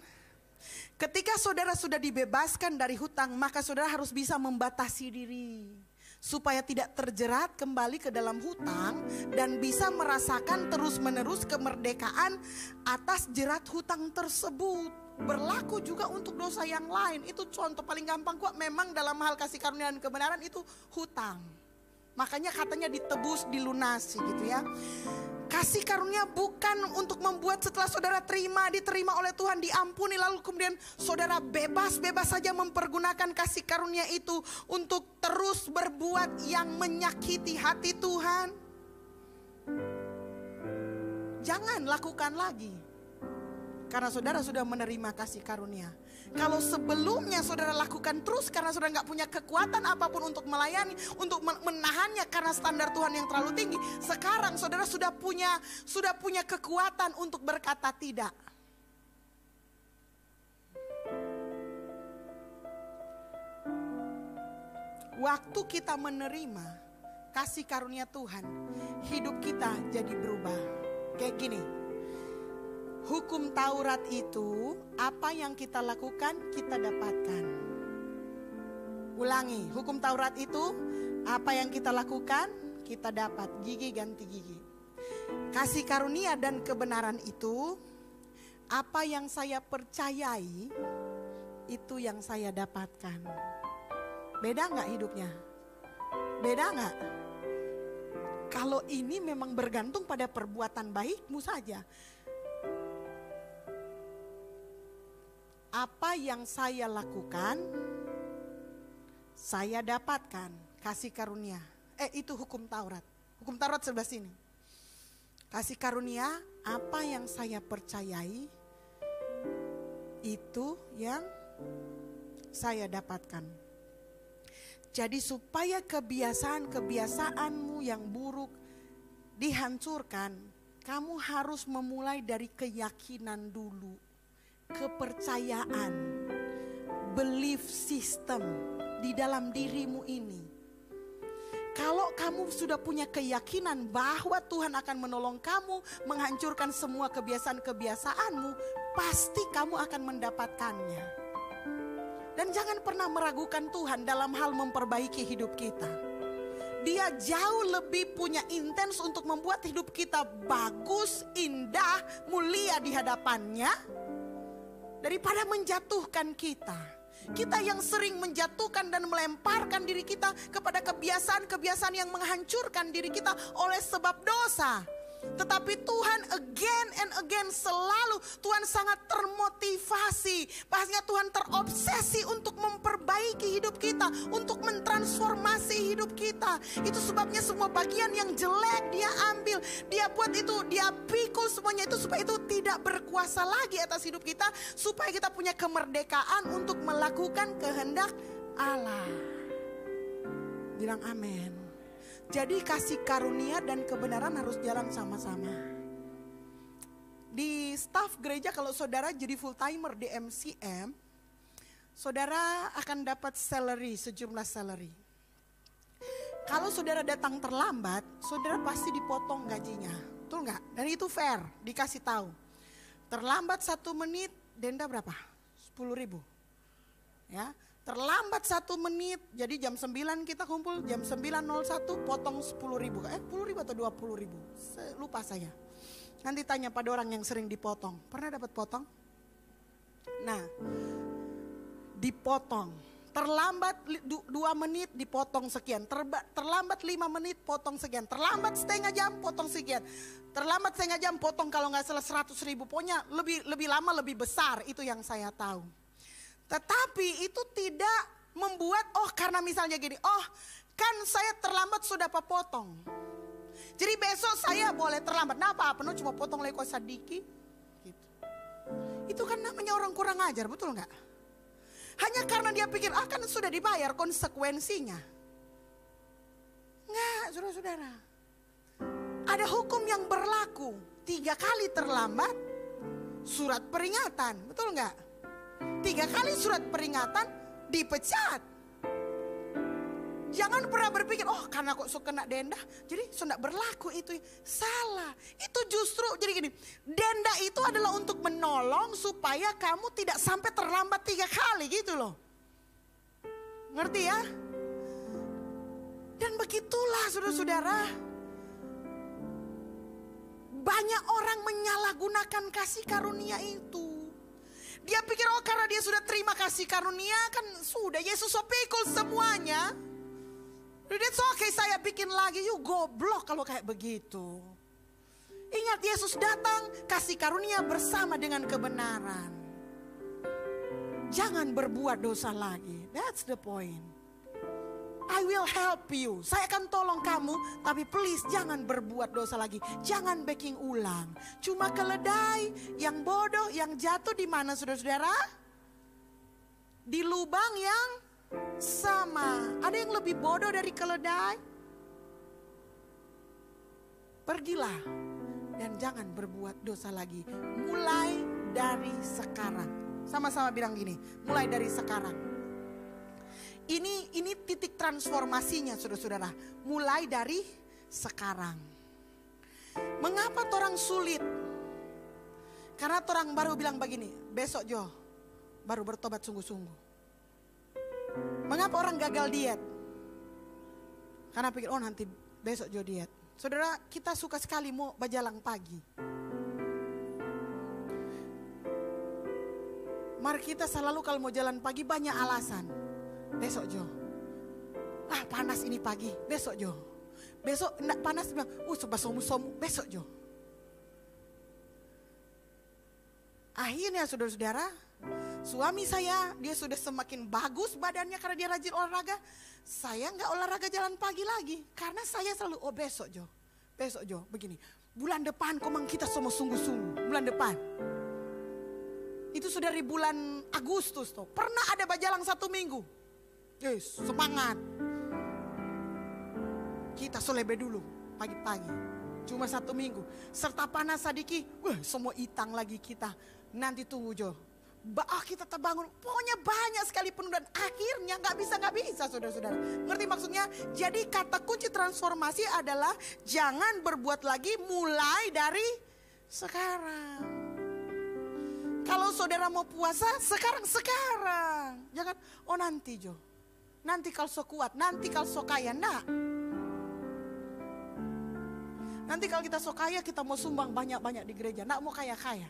A: Ketika saudara sudah dibebaskan dari hutang, maka saudara harus bisa membatasi diri. Supaya tidak terjerat kembali ke dalam hutang dan bisa merasakan terus-menerus kemerdekaan atas jerat hutang tersebut. Berlaku juga untuk dosa yang lain. Itu contoh paling gampang kok, memang dalam hal kasih karunia dan kebenaran itu hutang. Makanya katanya ditebus, dilunasi gitu ya. Kasih karunia bukan untuk membuat setelah saudara diterima oleh Tuhan, diampuni, lalu kemudian saudara bebas-bebas saja mempergunakan kasih karunia itu untuk terus berbuat yang menyakiti hati Tuhan. Jangan lakukan lagi. Karena saudara sudah menerima kasih karunia. Kalau sebelumnya saudara lakukan terus karena saudara nggak punya kekuatan apapun untuk melayani, untuk menahannya karena standar Tuhan yang terlalu tinggi. Sekarang saudara sudah punya kekuatan untuk berkata tidak. Waktu kita menerima kasih karunia Tuhan, hidup kita jadi berubah. Kayak gini. Hukum Taurat itu, apa yang kita lakukan, kita dapatkan. Ulangi, hukum Taurat itu, apa yang kita lakukan, kita dapat. Gigi ganti gigi. Kasih karunia dan kebenaran itu, apa yang saya percayai, itu yang saya dapatkan. Beda gak hidupnya? Beda gak? Kalau ini memang bergantung pada perbuatan baikmu saja. Apa yang saya lakukan, saya dapatkan kasih karunia. Itu hukum Taurat. Hukum Taurat sebelah sini. Kasih karunia, apa yang saya percayai, itu yang saya dapatkan. Jadi supaya kebiasaan-kebiasaanmu yang buruk dihancurkan, kamu harus memulai dari keyakinan dulu. Kepercayaan, belief system di dalam dirimu ini. Kalau kamu sudah punya keyakinan bahwa Tuhan akan menolong kamu menghancurkan semua kebiasaan-kebiasaanmu, pasti kamu akan mendapatkannya. Dan jangan pernah meragukan Tuhan dalam hal memperbaiki hidup kita. Dia jauh lebih punya intens untuk membuat hidup kita bagus, indah, mulia di hadapannya, daripada menjatuhkan kita. Kita yang sering menjatuhkan dan melemparkan diri kita kepada kebiasaan-kebiasaan yang menghancurkan diri kita oleh sebab dosa. Tetapi Tuhan again and again selalu Tuhan sangat termotivasi. Bahasanya Tuhan terobsesi untuk memperbaiki hidup kita, untuk mentransformasi hidup kita. Itu sebabnya semua bagian yang jelek dia ambil, dia buat itu, dia pikul semuanya itu supaya itu tidak berkuasa lagi atas hidup kita, supaya kita punya kemerdekaan untuk melakukan kehendak Allah. Bilang amin. Jadi kasih karunia dan kebenaran harus jalan sama-sama. Di staf gereja kalau saudara jadi full timer di MCM, saudara akan dapat salary, sejumlah salary. Kalau saudara datang terlambat, saudara pasti dipotong gajinya. Betul nggak? Dan itu fair, dikasih tahu. Terlambat 1 menit, denda berapa? 10.000. Ya, terlambat 1 menit, jadi jam 9 kita kumpul, jam 9.01 potong 10.000. 10.000 atau 20.000, lupa saya. Nanti tanya pada orang yang sering dipotong, pernah dapat potong? Nah, dipotong. Terlambat 2 menit dipotong sekian, terlambat 5 menit potong sekian, terlambat setengah jam potong sekian, terlambat setengah jam potong kalau nggak salah 100.000, pokoknya lebih lama lebih besar, itu yang saya tahu. Tetapi itu tidak membuat, karena misalnya gini, kan saya terlambat sudah potong, jadi besok saya boleh terlambat, nah apa cuma potong leko sadiki gitu. Itu kan namanya orang kurang ajar, betul nggak? Hanya karena dia pikir, kan sudah dibayar konsekuensinya. Enggak, saudara-saudara. Ada hukum yang berlaku. 3 kali terlambat, surat peringatan. Betul enggak? 3 kali surat peringatan, dipecat. Jangan pernah berpikir, karena kok kena denda, jadi sudah berlaku itu. Salah. Itu justru, jadi gini, denda itu adalah untuk menolong supaya kamu tidak sampai terlambat 3 kali gitu loh. Ngerti ya? Dan begitulah saudara-saudara. Banyak orang menyalahgunakan kasih karunia itu. Dia pikir, karena dia sudah terima kasih karunia, kan sudah Yesus pikul semuanya. It's okay, saya bikin lagi, you goblok kalau kayak begitu. Ingat, Yesus datang kasih karunia bersama dengan kebenaran. Jangan berbuat dosa lagi. That's the point. I will help you. Saya akan tolong kamu, tapi please jangan berbuat dosa lagi. Jangan baking ulang. Cuma keledai yang bodoh yang jatuh di mana saudara-saudara? Di lubang yang sama. Ada yang lebih bodoh dari keledai? Pergilah dan jangan berbuat dosa lagi. Mulai dari sekarang. Sama-sama bilang gini, mulai dari sekarang. Ini titik transformasinya saudara-saudara. Mulai dari sekarang. Mengapa orang sulit? Karena orang baru bilang begini, besok Jo baru bertobat sungguh-sungguh. Mengapa orang gagal diet? Karena pikir, nanti besok Jo diet. Saudara, kita suka sekali mau berjalan pagi. Mari kita selalu kalau mau jalan pagi banyak alasan. Besok Jo, panas ini pagi, besok Jo. Besok enggak panas, bilang, coba somu-somu, besok Jo. Akhirnya saudara-saudara, suami saya, dia sudah semakin bagus badannya karena dia rajin olahraga. Saya nggak olahraga jalan pagi lagi. Karena saya selalu, besok Jo, begini. Bulan depan komang kita semua sungguh-sungguh, bulan depan. Itu sudah dari bulan Agustus tuh. Pernah ada bajalang 1 minggu. Yes, semangat. Kita selebe dulu pagi-pagi. Cuma 1 minggu. Serta panas sadiki, semua itang lagi kita. Nanti tunggu Jo. Kita terbangun, pokoknya banyak sekali penundaan. Akhirnya nggak bisa saudara-saudara. Ngerti maksudnya? Jadi kata kunci transformasi adalah jangan berbuat lagi, mulai dari sekarang. Kalau saudara mau puasa, sekarang. Jangan, nanti Jo. Nanti kalau so kuat, nanti kalau so kaya, enggak. Nanti kalau kita so kaya, kita mau sumbang banyak-banyak di gereja. Enggak mau kaya-kaya.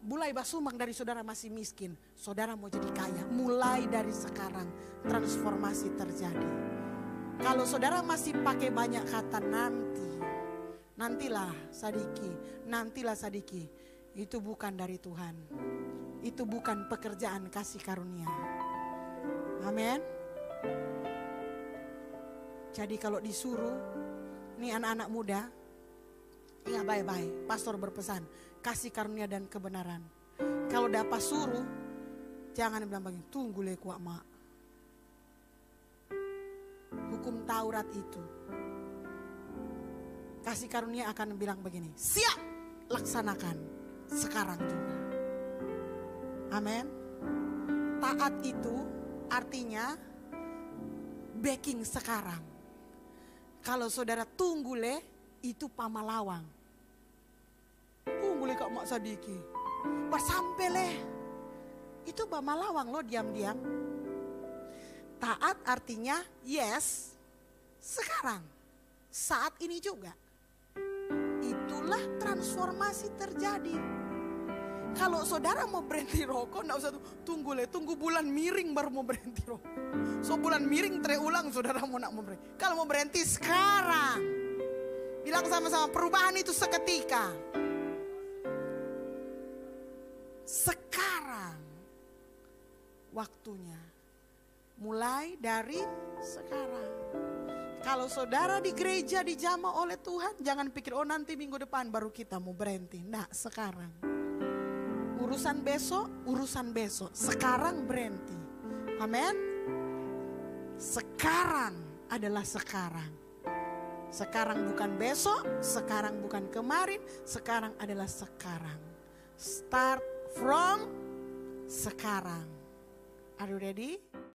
A: Mulai sumbang dari saudara masih miskin, saudara mau jadi kaya. Mulai dari sekarang transformasi terjadi. Kalau saudara masih pakai banyak kata nantilah sadiki, itu bukan dari Tuhan. Itu bukan pekerjaan kasih karunia. Amin. Jadi kalau disuruh, nih anak-anak muda, ingat baik-baik, pastor berpesan, kasih karunia dan kebenaran. Kalau dapat suruh, jangan bilang begini, tunggu le kuak mak. Hukum Taurat itu. Kasih karunia akan bilang begini, siap, laksanakan sekarang juga. Amin. Taat itu artinya backing sekarang. Kalau saudara tunggu le, itu pamalawang. Tunggu le Kak Mak Sadiki. Pas sampai le, itu pamalawang lo diam-diam. Taat artinya yes, sekarang, saat ini juga. Itulah transformasi terjadi. Kalau saudara mau berhenti rokok, enggak usah tunggu le, tunggu bulan miring baru mau berhenti rokok. So bulan miring terulang saudara mau berhenti. Kalau mau berhenti sekarang. Bilang sama-sama, perubahan itu seketika. Sekarang waktunya. Mulai dari sekarang. Kalau saudara di gereja dijamah oleh Tuhan, jangan pikir oh nanti minggu depan baru kita mau berhenti. Nah, sekarang. Urusan besok. Sekarang berhenti. Amin. Sekarang adalah sekarang. Sekarang bukan besok, sekarang bukan kemarin, sekarang adalah sekarang. Start from sekarang. Are you ready?